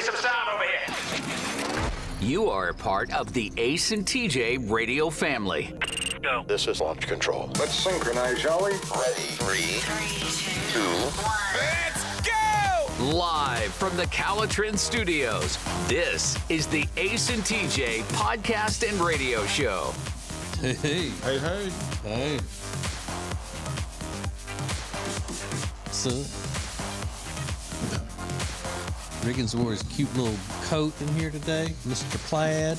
some sound over here. You are a part of the Ace and TJ radio family. Go. This is launch control. Let's synchronize, shall we? Ready. 3, 2, 1. Let's go! Live from the Calitrin Studios, this is the Ace and TJ podcast and radio show. Hey, hey. Hey, hey. Hey. So, Riggins wore his cute little coat in here today, Mr. Plaid.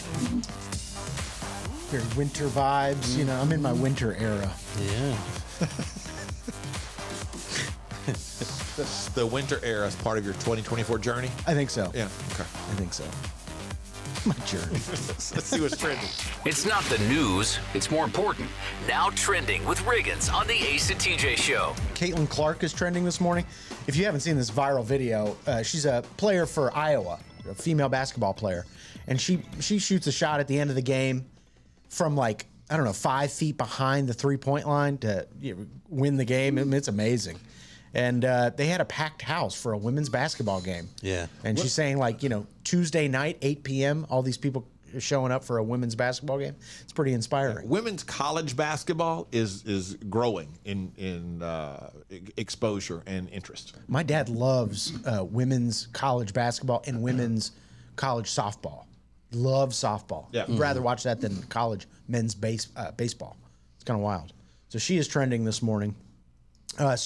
Very winter vibes. You know, I'm in my winter era. Yeah. The winter era is part of your 2024 journey? I think so. Yeah, okay. I think so. My journey. Let's see what's trending. It's not the news, it's more important. Now trending with Riggins on the Ace and TJ show. Caitlin Clark is trending this morning. If you haven't seen this viral video, she's a player for Iowa, a female basketball player, and she shoots a shot at the end of the game from, like, I don't know, 5 feet behind the three-point line to win the game. I mean, it's amazing. And they had a packed house for a women's basketball game. Yeah. And she's saying, like, you know, Tuesday night, 8 p.m., all these people are showing up for a women's basketball game. It's pretty inspiring. Women's college basketball is growing in exposure and interest. My dad loves women's college basketball and women's college softball. Loves softball. Yeah. I'd rather watch that than college men's baseball. It's kind of wild. So she is trending this morning. I'm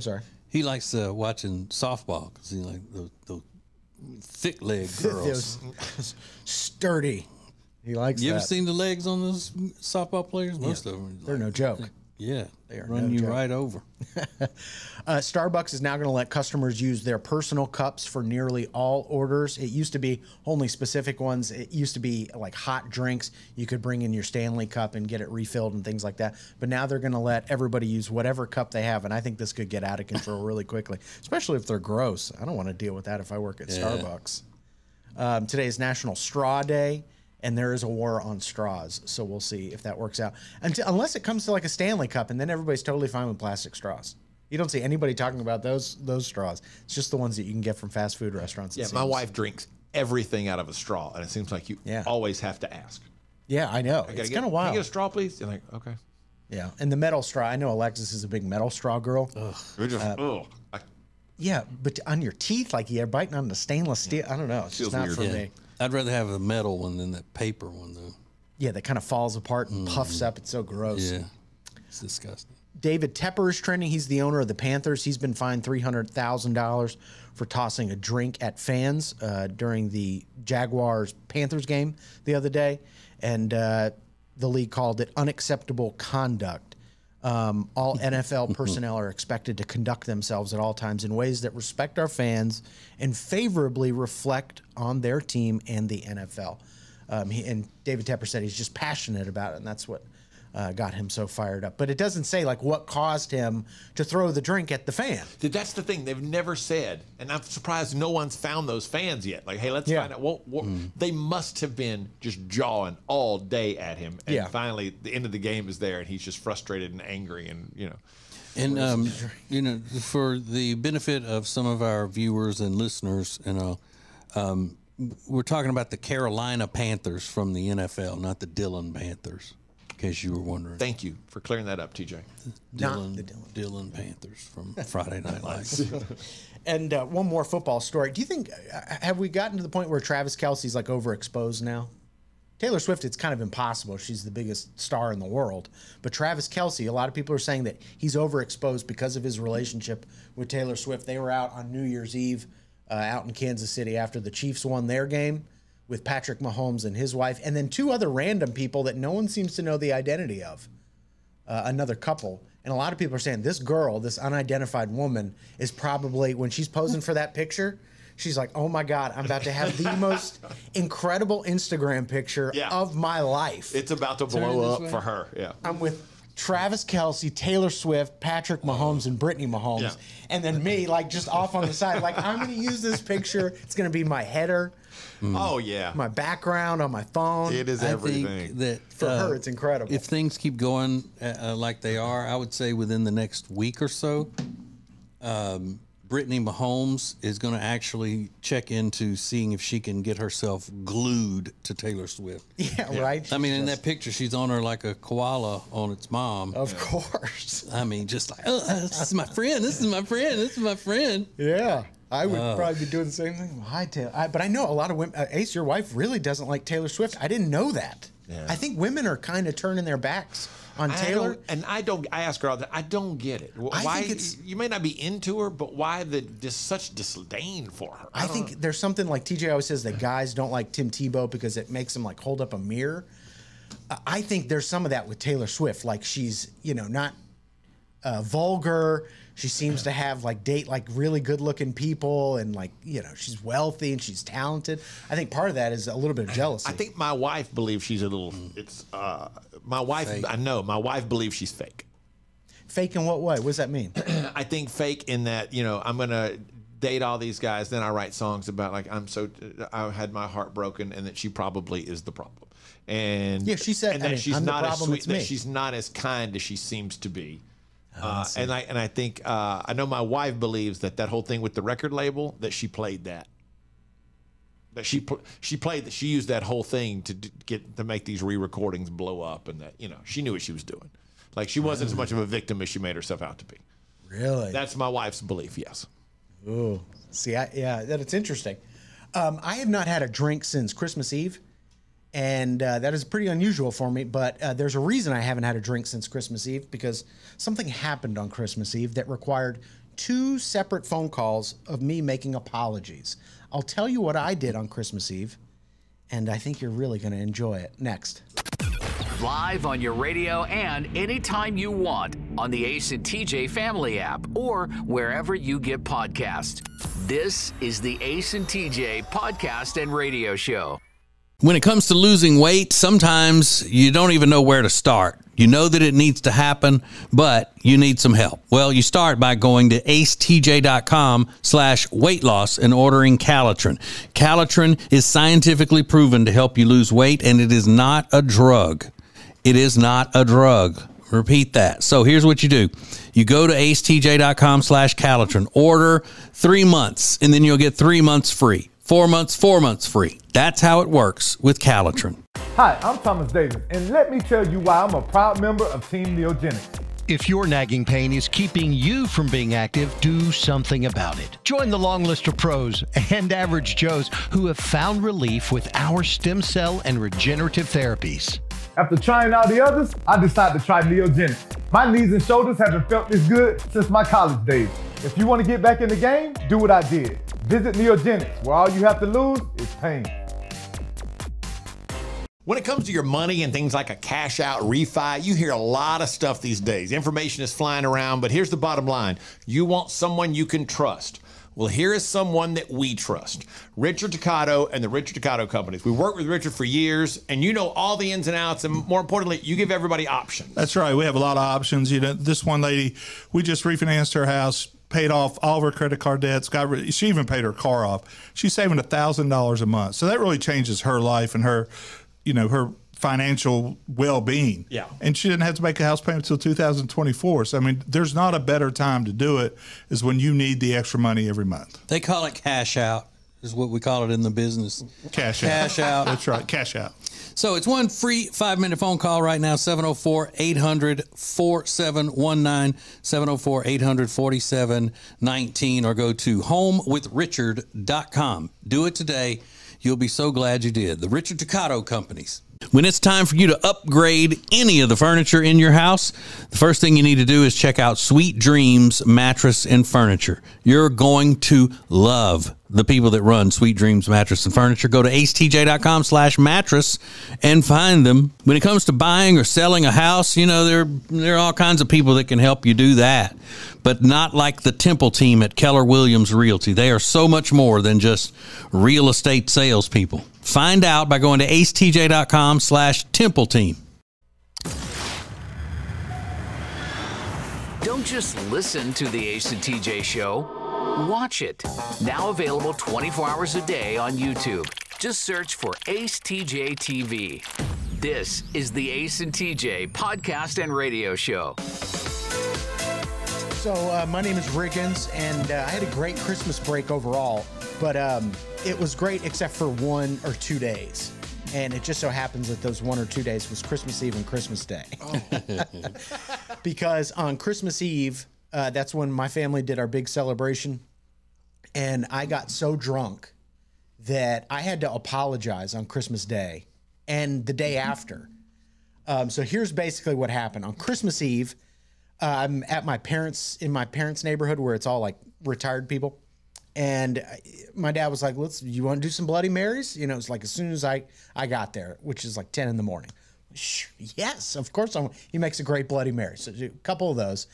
sorry. He likes watching softball because he like those thick-legged girls. Those sturdy. He likes You that. ever seen the legs on those softball players? Most of them. They're no joke. Yeah, They are run no you joke. right over. Starbucks is now going to let customers use their personal cups for nearly all orders. It used to be only specific ones. It used to be like hot drinks. You could bring in your Stanley cup and get it refilled and things like that. But now they're going to let everybody use whatever cup they have. And I think this could get out of control really quickly, especially if they're gross. I don't want to deal with that if I work at Starbucks. Today is National Straw Day. And there is a war on straws, so we'll see if that works out. Unless it comes to like a Stanley Cup, and then everybody's totally fine with plastic straws. You don't see anybody talking about those straws. It's just the ones that you can get from fast food restaurants. Yeah, my wife drinks everything out of a straw, and it seems like you always have to ask. Yeah, I know. It's kind of wild. Can I get a straw, please? You're like, okay. Yeah, and the metal straw. I know Alexis is a big metal straw girl. We're just, Yeah, but on your teeth, like you're biting on the stainless steel. I don't know. It's just not for me. I'd rather have a metal one than that paper one, though. Yeah, that kind of falls apart and puffs up. It's so gross. Yeah, it's disgusting. David Tepper is trending. He's the owner of the Panthers. He's been fined $300,000 for tossing a drink at fans during the Jaguars-Panthers game the other day. And the league called it unacceptable conduct. All NFL personnel are expected to conduct themselves at all times in ways that respect our fans and favorably reflect on their team and the NFL. And David Tepper said he's just passionate about it, and that's what got him so fired up. But it doesn't say like what caused him to throw the drink at the fan. That's the thing. They've never said, and I'm surprised no one's found those fans yet. Like, hey, let's find out. Well, they must have been just jawing all day at him. And finally, the end of the game is there, and he's just frustrated and angry, and, you know. And, you know, for the benefit of some of our viewers and listeners, you know, we're talking about the Carolina Panthers from the NFL, not the Dillon Panthers. In case you were wondering. Thank you for clearing that up, TJ. Dillon Panthers from Friday Night Lights. And one more football story. Do you think, have we gotten to the point where Travis Kelce's like overexposed now? Taylor Swift, it's kind of impossible. She's the biggest star in the world. But Travis Kelce, a lot of people are saying that he's overexposed because of his relationship with Taylor Swift. They were out on New Year's Eve out in Kansas City after the Chiefs won their game with Patrick Mahomes and his wife, and then two other random people that no one seems to know the identity of, another couple. And a lot of people are saying this girl, this unidentified woman, is probably, when she's posing for that picture, she's like, oh my God, I'm about to have the most incredible Instagram picture of my life. It's about to blow up for her, I'm with Travis Kelce, Taylor Swift, Patrick Mahomes, and Brittany Mahomes, and then me, like, just off on the side. Like, I'm going to use this picture. It's going to be my header. Oh, yeah. My background on my phone. It is everything. I think that for her, it's incredible. If things keep going like they are, I would say within the next week or so, Brittany Mahomes is going to actually check into seeing if she can get herself glued to Taylor Swift. Yeah, right. I mean, in that picture, she's on her like a koala on its mom. Of course. I mean, just like, oh, this is my friend. This is my friend. This is my friend. Yeah. I would probably be doing the same thing. Hi, Taylor. But I know a lot of women. Ace, your wife really doesn't like Taylor Swift. I didn't know that. Yeah. I think women are kind of turning their backs on Taylor. I ask her all the time, I don't get it. Why you may not be into her, but why such disdain for her? I think there's something like TJ always says that guys don't like Tim Tebow because it makes them like hold up a mirror. I think there's some of that with Taylor Swift. Like she's, not vulgar. She seems to have date really good looking people and she's wealthy and she's talented. I think part of that is a little bit of jealousy. I think my wife believes she's a little, my wife, fake. I know, my wife believes she's fake. Fake in what way? What does that mean? I think fake in that, I'm going to date all these guys. Then I write songs about I had my heart broken and that she probably is the problem. And yeah, she said, and that she's I'm not the problem, as sweet, that she's not as kind as she seems to be. And I think I know my wife believes that whole thing with the record label, that she played that she played that she used that whole thing to make these re-recordings blow up, and that she knew what she was doing. Like she wasn't as much of a victim as she made herself out to be. Really? That's my wife's belief. Yes. Ooh, see, it's interesting. I have not had a drink since Christmas Eve. And that is pretty unusual for me, but there's a reason I haven't had a drink since Christmas Eve, because something happened on Christmas Eve that required 2 separate phone calls of me making apologies. I'll tell you what I did on Christmas Eve, and I think you're really going to enjoy it. Next. Live on your radio and anytime you want on the Ace and TJ Family app or wherever you get podcasts. This is the Ace and TJ Podcast and Radio Show. When it comes to losing weight, sometimes you don't even know where to start. You know that it needs to happen, but you need some help. Well, you start by going to acetj.com/weight loss and ordering Calitrin. Calitrin is scientifically proven to help you lose weight, and it is not a drug. It is not a drug. Repeat that. So here's what you do. You go to acetj.com/Calitrin, order 3 months, and then you'll get 3 months free. 4 months free. That's how it works with Calitrin. Hi, I'm Thomas Davis, and let me tell you why I'm a proud member of Team Neogenics. If your nagging pain is keeping you from being active, do something about it. Join the long list of pros and average Joes who have found relief with our stem cell and regenerative therapies. After trying all the others, I decided to try Neogenics. My knees and shoulders haven't felt this good since my college days. If you want to get back in the game, do what I did. Visit Neogenics, where all you have to lose is pain. When it comes to your money and things like a cash out refi, you hear a lot of stuff these days. Information is flying around, but here's the bottom line. You want someone you can trust. Well, here is someone that we trust. Richard Ducato and the Richard Ducato Companies. We worked with Richard for years, and you know all the ins and outs, and more importantly, you give everybody options. That's right. We have a lot of options. This one lady, we just refinanced her house, paid off all of her credit card debts. She even paid her car off. She's saving $1,000 a month. So that really changes her life and her, her financial well-being. Yeah. And she didn't have to make a house payment until 2024. So, there's not a better time to do it is when you need the extra money every month. They call it cash out, is what we call it in the business. Cash out. Cash out. That's right, cash out. So it's one free 5-minute phone call right now, 704-800-4719, 704-800-4719, or go to homewithrichard.com. Do it today. You'll be so glad you did. The Richard Ducato Companies. When it's time for you to upgrade any of the furniture in your house, the first thing you need to do is check out Sweet Dreams Mattress and Furniture. You're going to love the people that run Sweet Dreams Mattress and Furniture. Go to acetj.com/mattress and find them. When it comes to buying or selling a house, there are all kinds of people that can help you do that, but not like the Temple team at Keller Williams Realty. They are so much more than just real estate salespeople. Find out by going to acetj.com/Temple team. Don't just listen to the Ace and TJ Show. Watch it. Now available 24 hours a day on YouTube. Just search for Ace TJ TV. This is the Ace and TJ Podcast and Radio Show. So my name is Riggins, and I had a great Christmas break overall, but it was great except for 1 or 2 days. And it just so happens that those 1 or 2 days was Christmas Eve and Christmas Day. Oh. Because on Christmas Eve, that's when my family did our big celebration, and I got so drunk that I had to apologize on Christmas Day and the day after. So here's basically what happened. On Christmas Eve, I'm at in my parents' neighborhood where it's all like retired people. And my dad was like, you want to do some Bloody Marys? You know, it's like as soon as I got there, which is like 10 in the morning. Yes, of course. He makes a great Bloody Mary. So do a couple of those.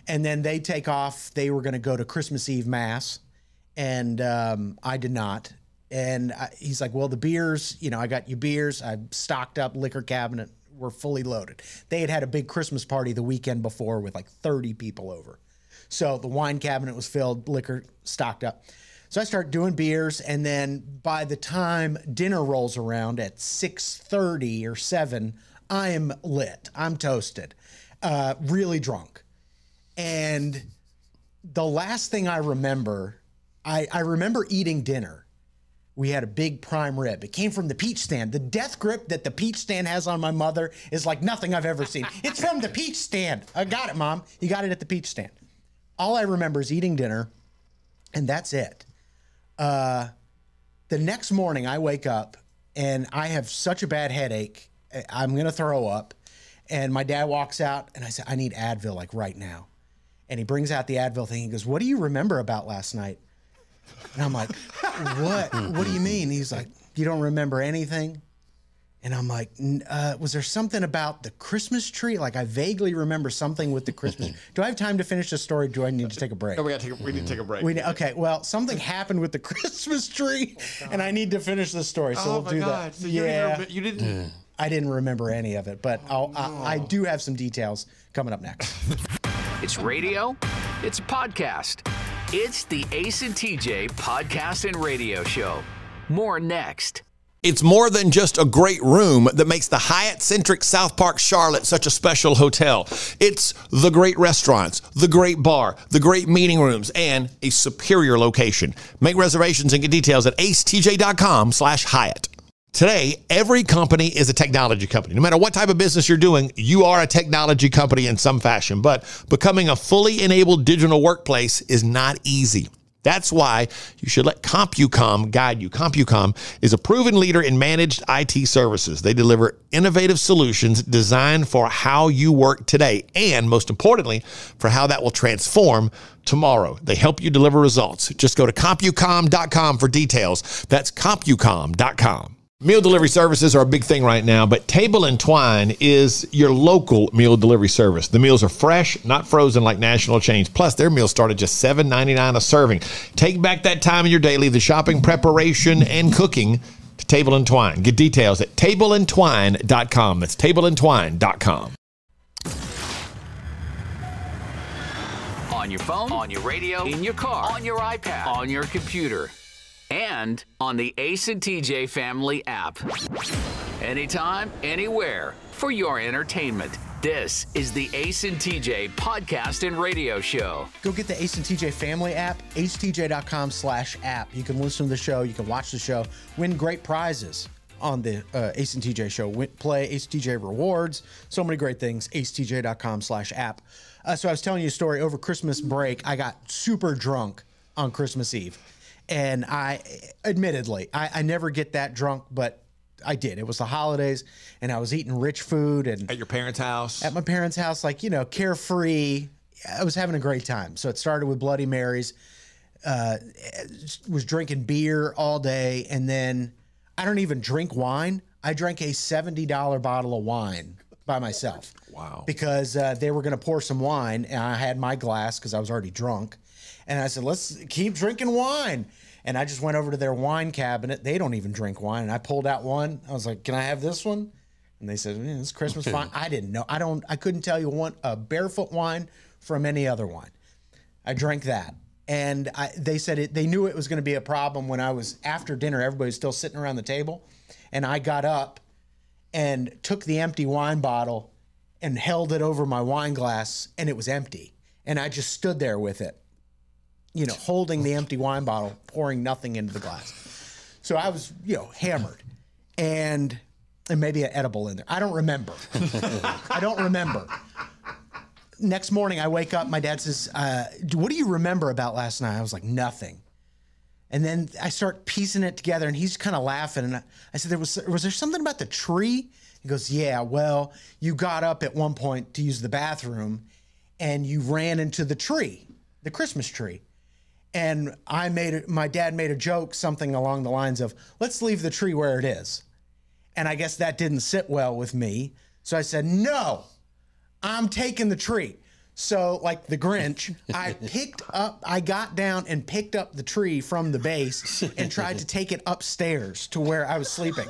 And then they take off. They were going to go to Christmas Eve Mass. And I did not. And he's like, well, the beers, I got you beers. I stocked up liquor cabinet. We're fully loaded. They had a big Christmas party the weekend before with like 30 people over. So the wine cabinet was filled, liquor stocked up. So I start doing beers, and then by the time dinner rolls around at 6:30 or 7, I am lit. I'm toasted, really drunk. And the last thing I remember, I remember eating dinner. We had a big prime rib. It came from the peach stand. The death grip that the peach stand has on my mother is like nothing I've ever seen. It's from the peach stand. I got it, Mom. You got it at the peach stand. All I remember is eating dinner, and that's it. The next morning, I wake up, and I have such a bad headache. I'm going to throw up. And my dad walks out, and I say, I need Advil, like right now. And he brings out the Advil thing. He goes, what do you remember about last night? And I'm like, what? What do you mean? He's like, you don't remember anything? And I'm like, was there something about the Christmas tree? Like, I vaguely remember something with the Christmas tree. Do I have time to finish the story? Do I need to take a break? No, we need to take a break. Okay, well, something happened with the Christmas tree, and I need to finish the story, so we'll do that. So you didn't... I didn't remember any of it, but I do have some details coming up next. It's radio. It's a podcast. It's the Ace and TJ podcast and radio show. More next. It's more than just a great room that makes the Hyatt-centric South Park Charlotte such a special hotel. It's the great restaurants, the great bar, the great meeting rooms, and a superior location. Make reservations and get details at acetj.com/Hyatt. Today, every company is a technology company. No matter what type of business you're doing, you are a technology company in some fashion. But becoming a fully enabled digital workplace is not easy. That's why you should let CompuCom guide you. CompuCom is a proven leader in managed IT services. They deliver innovative solutions designed for how you work today and, most importantly, for how that will transform tomorrow. They help you deliver results. Just go to CompuCom.com for details. That's CompuCom.com. Meal delivery services are a big thing right now, but Table and Twine is your local meal delivery service. The meals are fresh, not frozen like national chains. Plus, their meals start at just $7.99 a serving. Take back that time in your day, leave the shopping, preparation, and cooking to Table and Twine. Get details at tableandtwine.com. That's tableandtwine.com. On your phone, on your radio, in your car, on your iPad, on your computer, and on the Ace and TJ Family app. Anytime, anywhere, for your entertainment. This is the Ace and TJ podcast and radio show. Go get the Ace and TJ Family app, acetj.com/app. You can listen to the show, you can watch the show, win great prizes on the Ace and TJ show. Play Ace and TJ rewards, so many great things, acetj.com/app. So I was telling you a story over Christmas break. I got super drunk on Christmas Eve. And I never get that drunk, but I did. It was the holidays, and I was eating rich food. And at your parents' house? At my parents' house, like, carefree. I was having a great time. So it started with Bloody Marys. Was drinking beer all day, and then I don't even drink wine. I drank a $70 bottle of wine by myself. Wow. Because they were going to pour some wine, and I had my glass because I was already drunk. And I said, let's keep drinking wine. And I just went over to their wine cabinet. They don't even drink wine. And I pulled out one. I was like, can I have this one? And they said, it's Christmas wine. I didn't know. I couldn't tell you a barefoot wine from any other wine. I drank that. And they said they knew it was going to be a problem when I was after dinner. Everybody was still sitting around the table. And I got up and took the empty wine bottle and held it over my wine glass, and it was empty. And I just stood there with it, holding the empty wine bottle, pouring nothing into the glass. So I was, hammered. And maybe an edible in there. I don't remember. I don't remember. Next morning, I wake up. My dad says, what do you remember about last night? I was like, nothing. And then I start piecing it together, and he's kind of laughing. And I said, was there something about the tree? He goes, yeah, well, you got up at one point to use the bathroom, and you ran into the tree, the Christmas tree. And my dad made a joke, something along the lines of, let's leave the tree where it is. And I guess that didn't sit well with me. So I said, no, I'm taking the tree. So like the Grinch, I got down and picked up the tree from the base and tried to take it upstairs to where I was sleeping.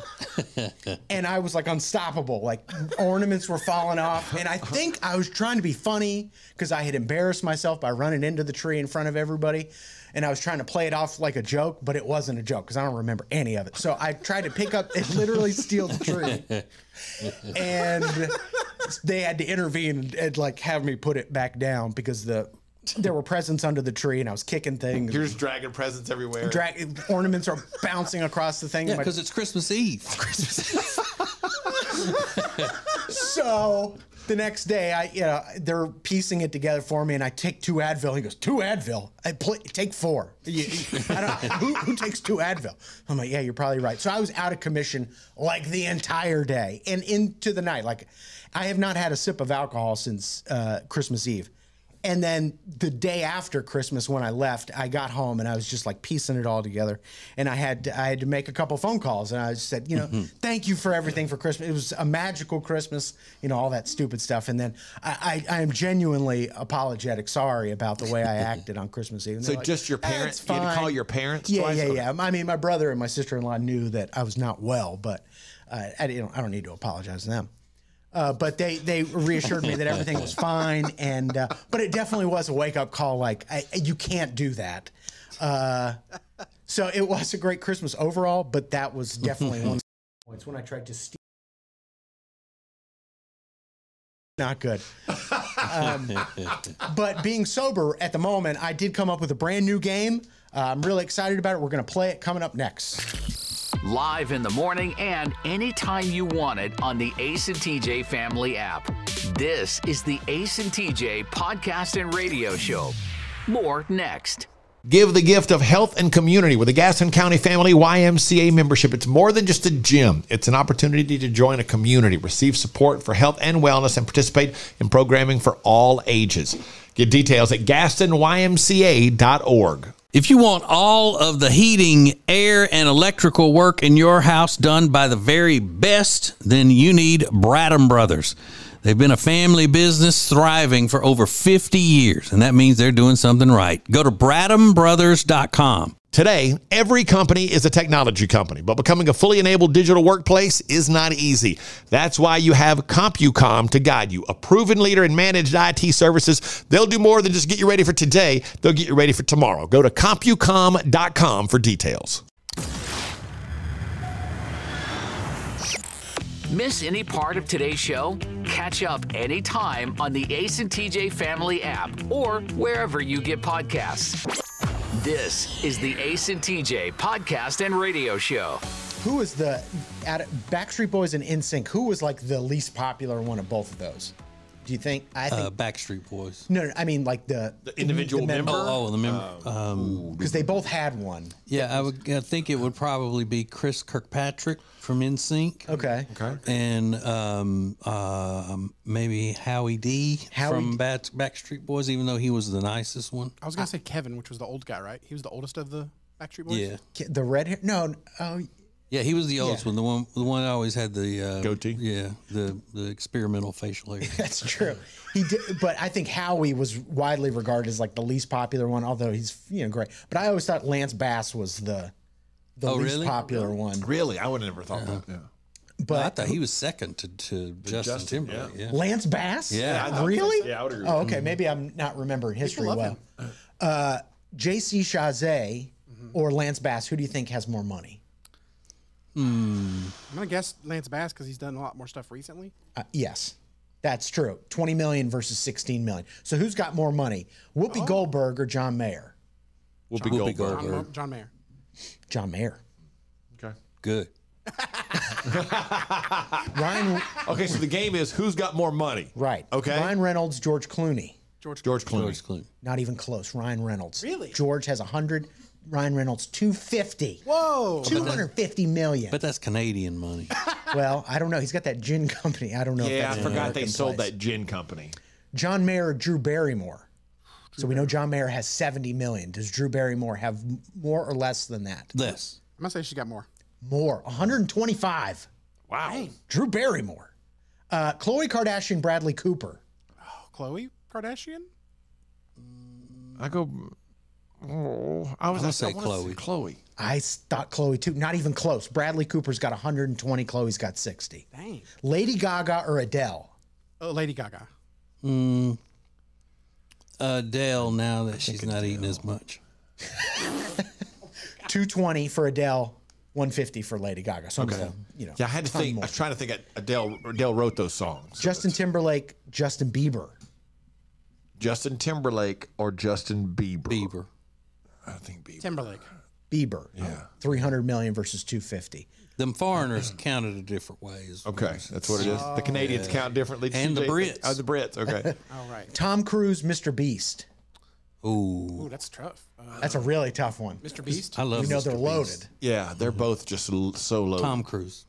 And I was like unstoppable. Like ornaments were falling off. And I think I was trying to be funny because I had embarrassed myself by running into the tree in front of everybody. And I was trying to play it off like a joke, but it wasn't a joke because I don't remember any of it. So I tried to pick up and literally steal the tree. And they had to intervene and like have me put it back down because there were presents under the tree and I was kicking things. You're just dragging presents everywhere. Ornaments are bouncing across the thing. Yeah, because it's Christmas Eve. So the next day, they're piecing it together for me, and I take 2 Advil. He goes, 2 Advil? Take 4. Who takes 2 Advil? I'm like, yeah, you're probably right. So I was out of commission like the entire day and into the night. Like I have not had a sip of alcohol since Christmas Eve. And then the day after Christmas, when I left, I got home and I was just like piecing it all together. And I had to make a couple phone calls, and I just said, thank you for everything for Christmas. It was a magical Christmas, all that stupid stuff. And then I am genuinely apologetic, sorry about the way I acted on Christmas Eve. So like, just your parents? You had to call your parents twice? Yeah. I mean, my brother and my sister-in-law knew that I was not well, but I don't need to apologize to them. But they reassured me that everything was fine, but it definitely was a wake-up call. Like you can't do that. So it was a great Christmas overall, but that was definitely one of the points when I tried to steal. Not good. But being sober at the moment, I did come up with a brand new game. I'm really excited about it. We're going to play it coming up next. Live in the morning and anytime you want it on the Ace and TJ Family app. This is the Ace and TJ Podcast and Radio Show. More next. Give the gift of health and community with the Gaston County Family YMCA membership. It's more than just a gym. It's an opportunity to join a community, receive support for health and wellness, and participate in programming for all ages. Get details at GastonYMCA.org. If you want all of the heating, air, and electrical work in your house done by the very best, then you need Bradham Brothers. They've been a family business thriving for over 50 years, and that means they're doing something right. Go to BradhamBrothers.com. Today, every company is a technology company, but becoming a fully enabled digital workplace is not easy. That's why you have CompuCom to guide you, a proven leader in managed IT services. They'll do more than just get you ready for today. They'll get you ready for tomorrow. Go to CompuCom.com for details. Miss any part of today's show? Catch up anytime on the Ace and TJ Family app or wherever you get podcasts. This is the Ace and TJ Podcast and Radio Show. Who was Backstreet Boys and NSYNC? Who was like the least popular one of both of those? Do you think? I think Backstreet Boys. No, I mean like the individual member. The member. Because they both had one. Yeah, I think it would probably be Chris Kirkpatrick from NSYNC. Okay. And maybe Howie D from Backstreet Boys, even though he was the nicest one. I was gonna say Kevin, which was the old guy, right? He was the oldest of the Backstreet Boys. Yeah. The red hair? No. Yeah, he was the oldest one. The one that always had the goatee. Yeah, the experimental facial hair. That's true. He did, but I think Howie was widely regarded as like the least popular one, although he's great. But I always thought Lance Bass was the least popular one. Really, I would have never thought that. Yeah. But I thought he was second to Justin Timberlake. Yeah. Lance Bass? Yeah. Really? Yeah, I would agree. Oh, okay. Maybe I'm not remembering history well. J.C. Chazé or Lance Bass, who do you think has more money? I'm going to guess Lance Bass because he's done a lot more stuff recently. Yes. That's true. 20 million versus 16 million. So who's got more money? Whoopi Goldberg or John Mayer? Whoopi Goldberg. John Mayer. John Mayer. Okay. Good. Ryan. Okay, so the game is who's got more money. Right. Okay. Ryan Reynolds, George Clooney. George Clooney. George Clooney. Not even close. Ryan Reynolds. Really? George has 100. Ryan Reynolds 250. Whoa. 250 million. But that's Canadian money. Well, I don't know. He's got that gin company. I don't know. Yeah, if I that's an forgot they American sold place. that gin company. John Mayer, Drew Barrymore. So we know John Mayer has 70 million. Does Drew Barrymore have more or less than that? Less. I'm going to say she got more. More. 125. Wow. Drew Barrymore. Khloe Kardashian, Bradley Cooper. Khloe Kardashian? I go. Oh, I was gonna say wanna Khloe. Khloe. I thought Khloe too. Not even close. Bradley Cooper's got 120. Khloe's got 60. Dang. Lady Gaga or Adele? Oh, Lady Gaga. Adele, now that she's not eating as much. 220 for Adele. 150 for Lady Gaga. So Okay. Yeah, I had to think. I was trying to think. Adele wrote those songs. Justin Timberlake, Justin Bieber. Justin Timberlake or Justin Bieber? Bieber. I think Bieber. Timberlake. Bieber. Yeah. 300 million versus 250. Them foreigners counted a different ways. Okay, that's what it is. The Canadians count differently. And the CJ Brits. Oh, the Brits. Okay. All right. Tom Cruise, Mr. Beast. Ooh. Ooh, that's tough. That's a really tough one. Mr. Beast? I love We know Mr. they're Beast. loaded. Yeah, they're both just so low. Tom Cruise.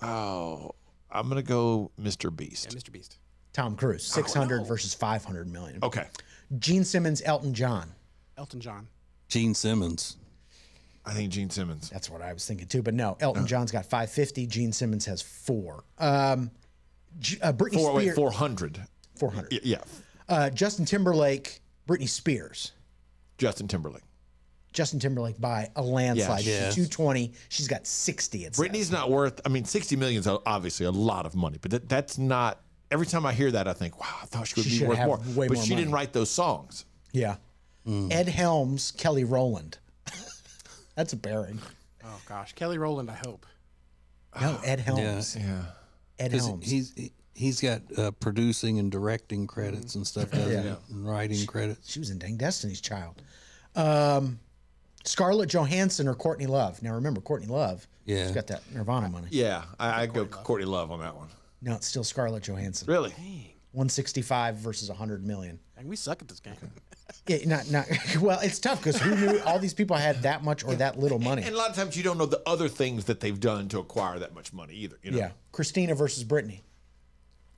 Oh, I'm gonna go Mr. Beast. Yeah, Mr. Beast. Tom Cruise, 600 versus 500 million. Okay. Gene Simmons, Elton John. Elton John. Gene Simmons. I think Gene Simmons. That's what I was thinking too, but no. Elton John's got 550. Gene Simmons has 4. Britney Spears. 400. 400. Yeah. Justin Timberlake, Britney Spears. Justin Timberlake. Justin Timberlake by a landslide. Yeah. She's 220. She's got 60. It says. Britney's not worth. I mean, 60 million is obviously a lot of money, but that's not. Every time I hear that, I think, wow, I thought she would She be should worth have more. way But more she money. didn't write those songs. Yeah. Ed Helms, Kelly Rowland. That's a pairing. Oh, gosh. Kelly Rowland, I hope. No, Ed Helms. Yeah. Ed 'Cause Helms. he's got producing and directing credits and stuff, doesn't he? And writing credits. She was in Dang Destiny's Child. Scarlett Johansson or Courtney Love. Now remember, Courtney Love. Yeah. She's got that Nirvana money. Yeah, I go Courtney Love on that one. No, it's still Scarlett Johansson. Really? 165 versus 100 million. Dang, we suck at this game. Yeah, not well, it's tough because who knew all these people had that much or that little money? And a lot of times you don't know the other things that they've done to acquire that much money either. You know? Yeah. Christina versus Britney.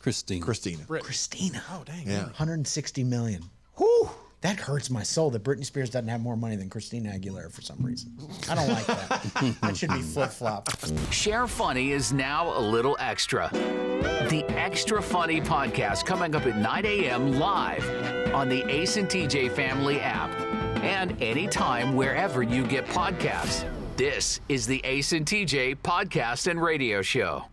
Christina. Christina. Oh, dang. Yeah. 160 million. Whew. That hurts my soul that Britney Spears doesn't have more money than Christina Aguilera for some reason. I don't like that. That should be flip-flop. Share Funny is now a little extra. The Extra Funny podcast coming up at 9 a.m. live on the Ace and TJ Family app and anytime wherever you get podcasts. This is the Ace and TJ podcast and radio show.